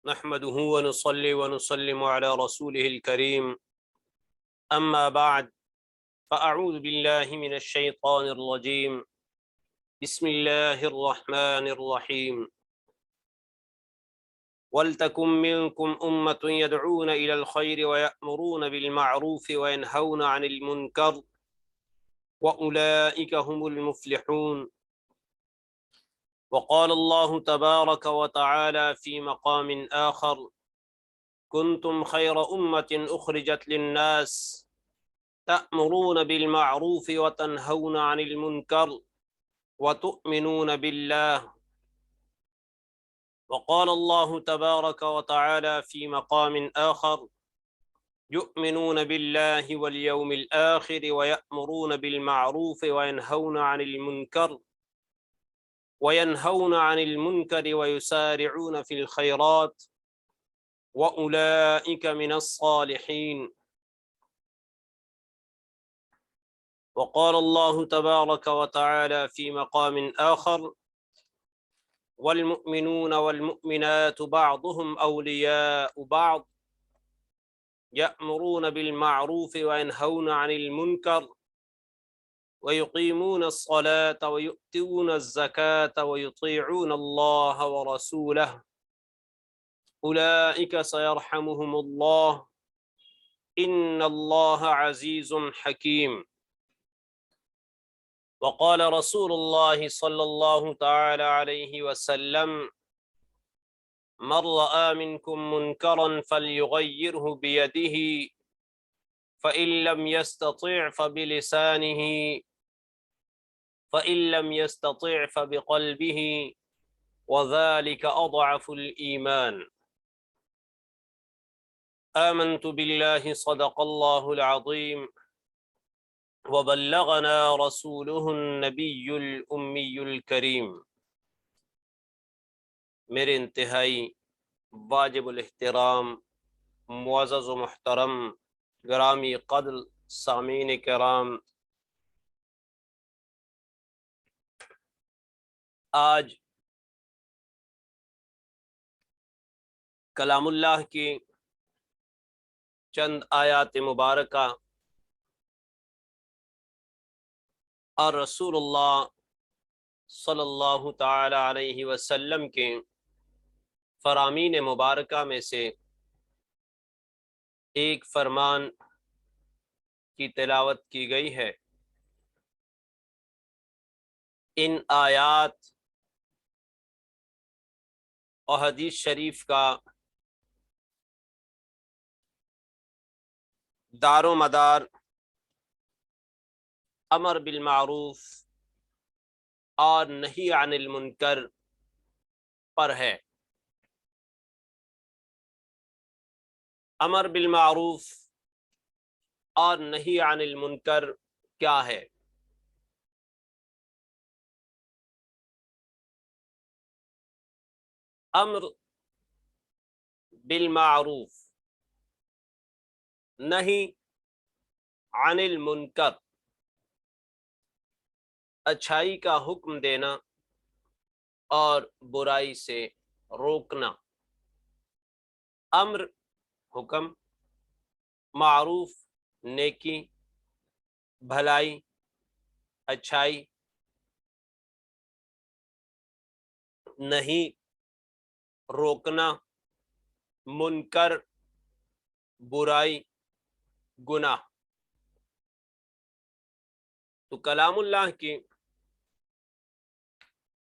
نحمده ونصلي ونسلم على رسوله الكريم أما بعد فأعوذ بالله من الشيطان الرجيم بسم الله الرحمن الرحيم ولتكن منكم أمة يدعون إلى الخير ويأمرون بالمعروف وينهون عن المنكر وأولئك هم المفلحون. وقال الله تبارك وتعالى في مقام آخر كنتم خير أمة أخرجت للناس تأمرون بالمعروف وتنهون عن المنكر وتؤمنون بالله. وقال الله تبارك وتعالى في مقام آخر يؤمنون بالله واليوم الآخر ويأمرون بالمعروف وينهون عن المنكر ويسارعون في الخيرات وأولئك من الصالحين. وقال الله تبارك وتعالى في مقام آخر والمؤمنون والمؤمنات بعضهم أولياء بعض يأمرون بالمعروف وينهون عن المنكر ويقيمون الصلاة ويؤتون الزكاة ويطيعون الله ورسوله أولئك سيرحمهم الله إن الله عزيز حكيم. وقال رسول الله صلى الله تعالى عليه وسلم من رأى منكم منكرا فليغيره بيده فإن لم يستطع فبلسانه فإن لم يستطع فبقلبه وذلك أضعف الإيمان. آمنت بالله صدق الله العظيم وبلغنا رسوله النبی الامی الکریم. میرے انتہائی واجب الاحترام معزز و محترم گرامی قدر سامعین کرام، آج کلام اللہ کی چند آیات مبارکہ اور رسول اللہ صلی اللہ تعالی علیہ وسلم کے فرامین مبارکہ میں سے ایک فرمان کی تلاوت کی گئی ہے۔ ان آیات اور حدیث شریف کا دار و مدار امر بالمعروف اور نہی عن المنکر پر ہے۔ امر بالمعروف اور نہی عن المنکر کیا ہے؟ امر بالمعروف، نہی عن المنکر، اچھائی کا حکم دینا اور برائی سے روکنا۔ امر حکم، معروف نیکی، بھلائی، اچھائی، نہیں روکنا، منکر برائی گناہ۔ تو کلام اللہ کی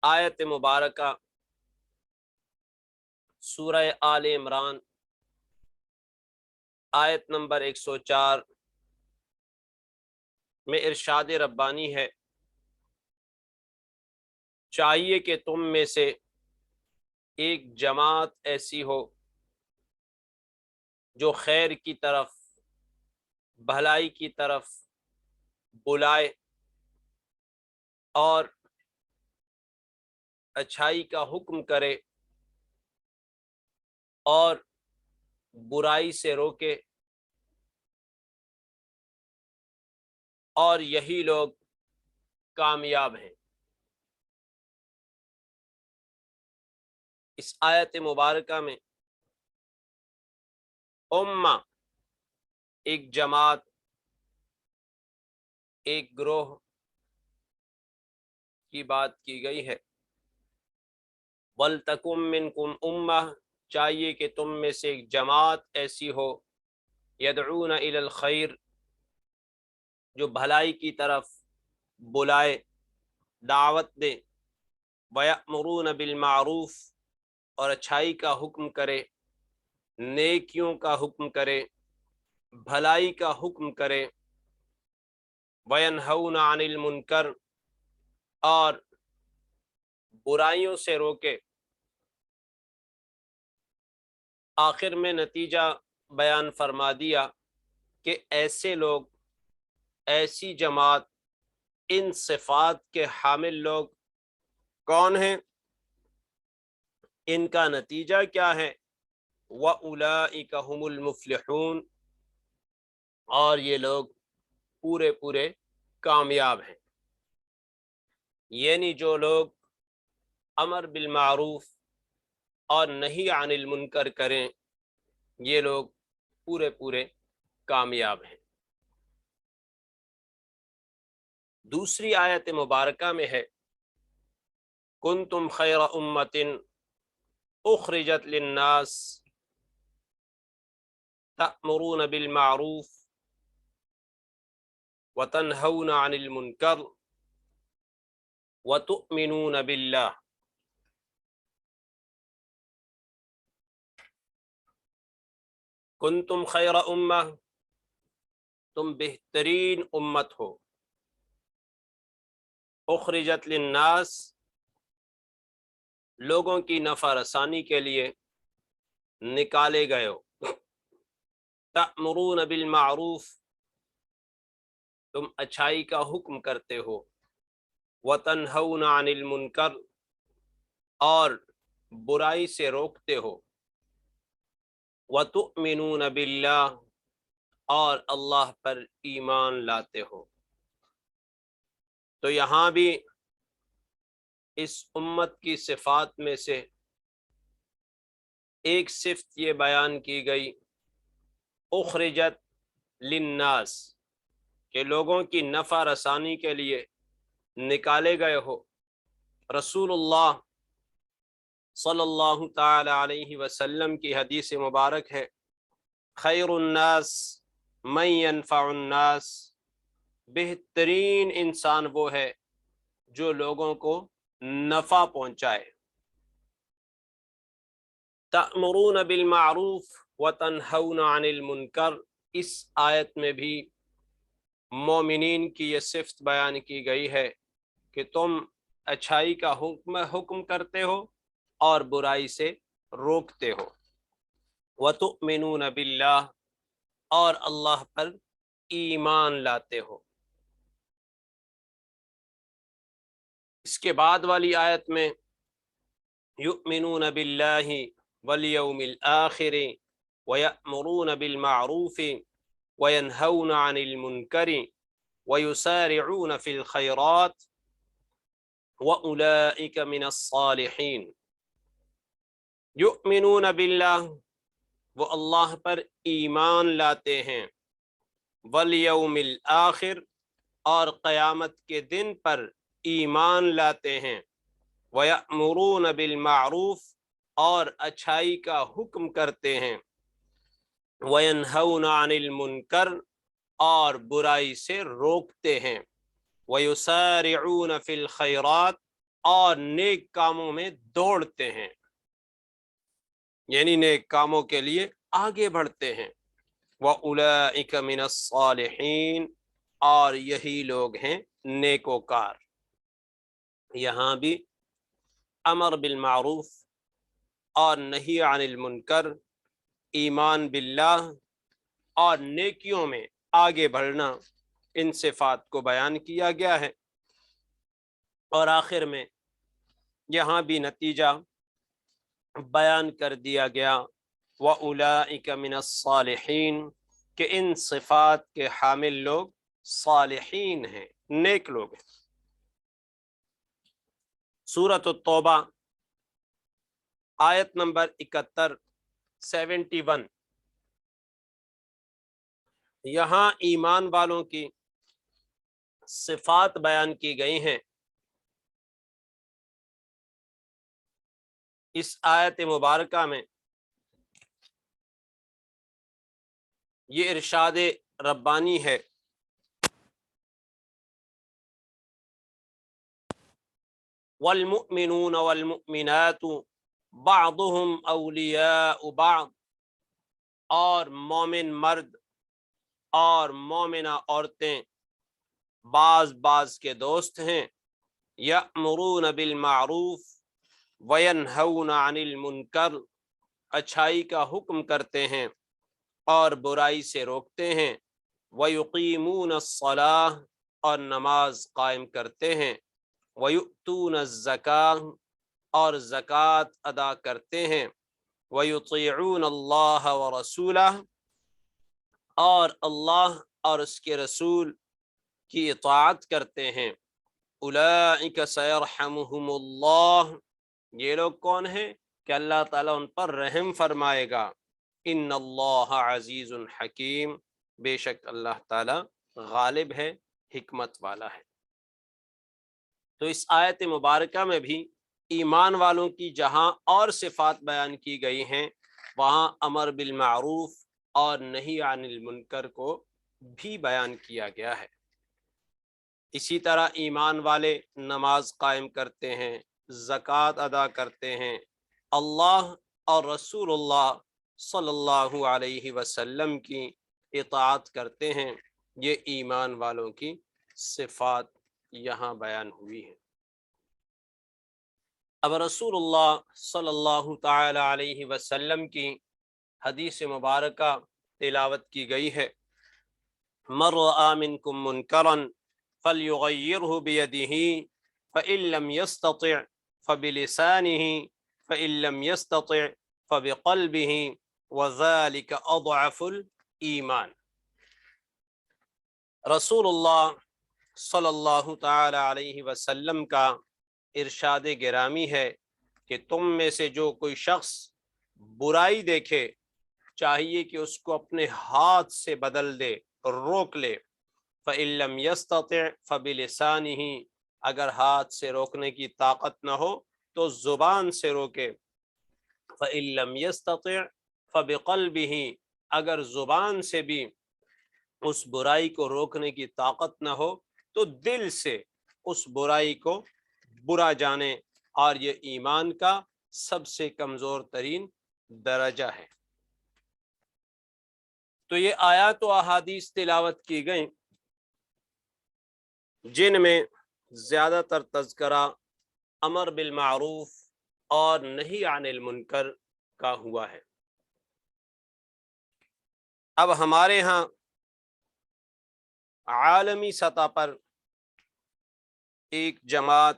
آیت مبارکہ سورہ آل عمران آیت نمبر 104 میں ارشاد ربانی ہے، چاہیے کہ تم میں سے ایک جماعت ایسی ہو جو خیر کی طرف، بھلائی کی طرف بلائے اور اچھائی کا حکم کرے اور برائی سے روکے، اور یہی لوگ کامیاب ہیں۔ اس آیت مبارکہ میں امہ ایک جماعت، ایک گروہ کی بات کی گئی ہے۔ وَلْتَكُن مِّنْكُمْ أُمَّةٌ، چاہیے کہ تم میں سے ایک جماعت ایسی ہو، يَدْعُونَ إِلَى الْخَيْرِ، جو بھلائی کی طرف بلائے، دعوت دے، وَيَأْمُرُونَ بِالْمَعْرُوفِ، اور اچھائی کا حکم کرے، نیکیوں کا حکم کرے، بھلائی کا حکم کرے، وَيَنْهَوْنَ عَنِ الْمُنْكَرِ، اور برائیوں سے روکے۔ آخر میں نتیجہ بیان فرما دیا کہ ایسے لوگ، ایسی جماعت، ان صفات کے حامل لوگ کون ہیں، ان کا نتیجہ کیا ہے؟ وَأُولَئِكَ هُمُ الْمُفْلِحُونَ، اور یہ لوگ پورے پورے کامیاب ہیں۔ یعنی جو لوگ امر بالمعروف اور نہی عن المنکر کریں، یہ لوگ پورے پورے کامیاب ہیں۔ دوسری آیت مبارکہ میں ہے کنتم خیر امت اخرجت للناس تأمرون بالمعروف وتنہون عن المنکر وتؤمنون باللہ۔ کنتم خیر امہ، تم بہترین امت ہو، اخرجت للناس، لوگوں کی نفع رسانی کے لیے نکالے گئے ہو، تأمرون بالمعروف، تم اچھائی کا حکم کرتے ہو، وتنہون عن المنکر، اور برائی سے روکتے ہو، وتؤمنون باللہ، اور اللہ پر ایمان لاتے ہو۔ تو یہاں بھی اس امت کی صفات میں سے ایک صفت یہ بیان کی گئی، اخرجت للناس، کہ لوگوں کی نفع رسانی کے لیے نکالے گئے ہو۔ رسول اللہ صلی اللہ تعالی علیہ وسلم کی حدیث مبارک ہے، خیر الناس من ينفع الناس، بہترین انسان وہ ہے جو لوگوں کو نفع پہنچائے۔ تأمرون بالمعروف وتنہون عن المنکر، اس آیت میں بھی مومنین کی یہ صفت بیان کی گئی ہے کہ تم اچھائی کا حکم کرتے ہو اور برائی سے روکتے ہو، وتؤمنون باللہ، اور اللہ پر ایمان لاتے ہو۔ اس کے بعد والی آیت میں یؤمنون باللہ والیوم الآخر ویأمرون بالمعروف وینہون عن المنکر ویسارعون فی الخیرات وأولئک من الصالحین۔ یؤمنون باللہ، وہ اللہ پر ایمان لاتے ہیں، والیوم الآخر، اور قیامت کے دن پر ایمان لاتے ہیں، وَيَأْمُرُونَ بِالْمَعْرُوفِ، اور اچھائی کا حکم کرتے ہیں، وَيَنْهَوْنَ عَنِ الْمُنْكَرِ، اور برائی سے روکتے ہیں، وَيُسَارِعُونَ فِي الْخَيْرَاتِ، اور نیک کاموں میں دوڑتے ہیں، یعنی نیک کاموں کے لیے آگے بڑھتے ہیں، وَأُولَئِكَ مِنَ الصَّالِحِينَ، اور یہی لوگ ہیں نیکوکار۔ یہاں بھی امر بالمعروف اور نہی عن المنکر، ایمان باللہ اور نیکیوں میں آگے بڑھنا، ان صفات کو بیان کیا گیا ہے۔ اور آخر میں یہاں بھی نتیجہ بیان کر دیا گیا، وَأُولَئِكَ مِنَ الصَّالِحِينَ، کہ ان صفات کے حامل لوگ صالحین ہیں، نیک لوگ ہیں۔ سورۃ التوبہ آیت نمبر 71، یہاں ایمان والوں کی صفات بیان کی گئی ہیں۔ اس آیت مبارکہ میں یہ ارشاد ربانی ہے، والمؤمنون والمؤمنات بعضهم اولیاء بعض، اور مومن مرد اور مومنہ عورتیں بعض بعض کے دوست ہیں، یأمرون بالمعروف وینہون عن المنکر، اچھائی کا حکم کرتے ہیں اور برائی سے روکتے ہیں، ویقیمون الصلاۃ، اور نماز قائم کرتے ہیں، ویؤتون الزکاۃ، اور زکوٰۃ ادا کرتے ہیں، ویطیعون اللہ ورسولہ، اور اللہ اور اس کے رسول کی اطاعت کرتے ہیں، اولئک سیرحمہم اللہ، یہ لوگ کون ہیں کہ اللہ تعالیٰ ان پر رحم فرمائے گا، ان اللہ عزیز حکیم، بے شک اللہ تعالیٰ غالب ہے، حکمت والا ہے۔ تو اس آیت مبارکہ میں بھی ایمان والوں کی جہاں اور صفات بیان کی گئی ہیں، وہاں امر بالمعروف اور نہی عن المنکر کو بھی بیان کیا گیا ہے۔ اسی طرح ایمان والے نماز قائم کرتے ہیں، زکوٰۃ ادا کرتے ہیں، اللہ اور رسول اللہ صلی اللہ علیہ وسلم کی اطاعت کرتے ہیں، یہ ایمان والوں کی صفات یہاں بیان ہوئی ہیں۔ اب رسول اللہ صلی اللہ تعالی علیہ وسلم کی حدیث مبارکہ تلاوت کی گئی ہے، من رأى منکم منکرا فلیغیرہ بیدہ فإن لم یستطع فبلسانہ فإن لم یستطع فبقلبہ وذلک اضعف الایمان۔ رسول اللہ صلی اللہ تعالی علیہ وسلم کا ارشاد گرامی ہے کہ تم میں سے جو کوئی شخص برائی دیکھے، چاہیے کہ اس کو اپنے ہاتھ سے بدل دے، روک لے، فإن لم یستطع فبلسانہ، اگر ہاتھ سے روکنے کی طاقت نہ ہو تو زبان سے روکے، فإن لم یستطع فبقلبہ، اگر زبان سے بھی اس برائی کو روکنے کی طاقت نہ ہو تو دل سے اس برائی کو برا جانے، اور یہ ایمان کا سب سے کمزور ترین درجہ ہے۔ تو یہ آیات و احادیث تلاوت کی گئیں جن میں زیادہ تر تذکرہ امر بالمعروف اور نہی عن المنکر کا ہوا ہے۔ اب ہمارے ہاں عالمی سطح پر ایک جماعت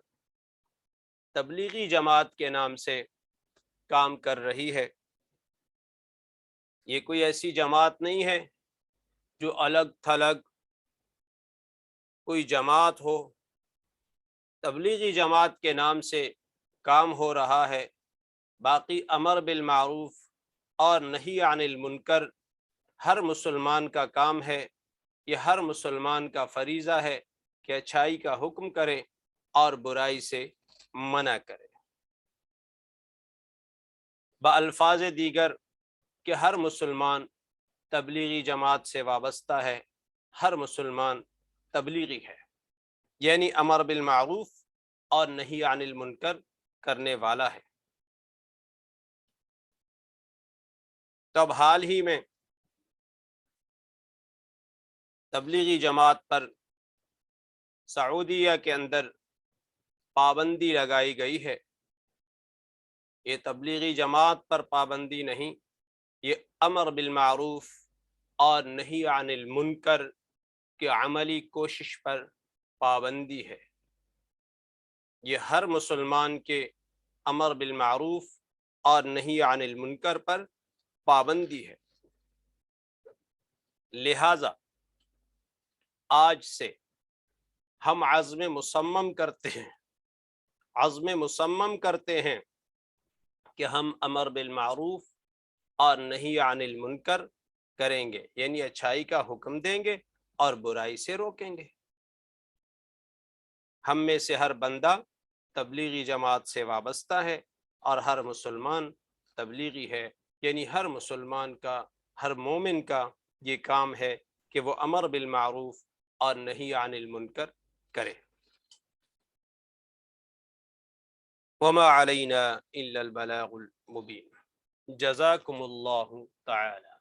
تبلیغی جماعت کے نام سے کام کر رہی ہے۔ یہ کوئی ایسی جماعت نہیں ہے جو الگ تھلگ کوئی جماعت ہو، تبلیغی جماعت کے نام سے کام ہو رہا ہے۔ باقی امر بالمعروف اور نہی عن المنکر ہر مسلمان کا کام ہے، یہ ہر مسلمان کا فریضہ ہے کہ اچھائی کا حکم کرے اور برائی سے منع کرے۔ بالفاظ دیگر کہ ہر مسلمان تبلیغی جماعت سے وابستہ ہے، ہر مسلمان تبلیغی ہے، یعنی امر بالمعروف اور نہی عن المنکر کرنے والا ہے۔ تب حال ہی میں تبلیغی جماعت پر سعودیہ کے اندر پابندی لگائی گئی ہے۔ یہ تبلیغی جماعت پر پابندی نہیں، یہ امر بالمعروف اور نہی عن المنکر کی عملی کوشش پر پابندی ہے۔ یہ ہر مسلمان کے امر بالمعروف اور نہی عن المنکر پر پابندی ہے۔ لہذا آج سے ہم عزم مصمم کرتے ہیں کہ ہم امر بالمعروف اور نہی عن المنکر کریں گے، یعنی اچھائی کا حکم دیں گے اور برائی سے روکیں گے۔ ہم میں سے ہر بندہ تبلیغی جماعت سے وابستہ ہے اور ہر مسلمان تبلیغی ہے، یعنی ہر مسلمان کا، ہر مومن کا یہ کام ہے کہ وہ امر بالمعروف اور نہی عن المنکر کرے۔ وما علینا الا البلاغ المبین۔ جزاکم اللہ تعالی۔